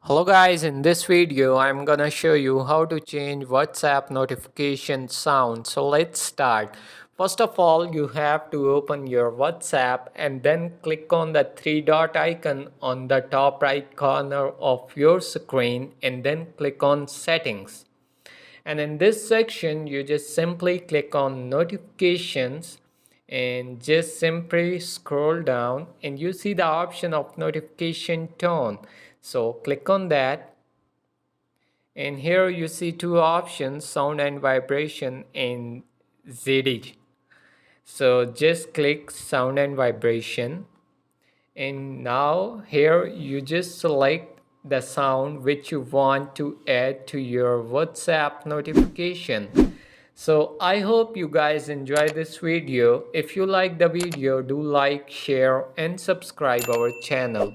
Hello guys, in this video I'm gonna show you how to change WhatsApp notification sound. So let's start. First of all, you have to open your WhatsApp and then click on the three dot icon on the top right corner of your screen and then click on settings. And in this section, you just simply click on notifications and just simply scroll down and you see the option of notification tone. So click on that, and here you see two options, sound and vibration and ZD. So just click sound and vibration, and now here you just select the sound which you want to add to your WhatsApp notification. So I hope you guys enjoy this video. If you like the video, do like, share and subscribe our channel.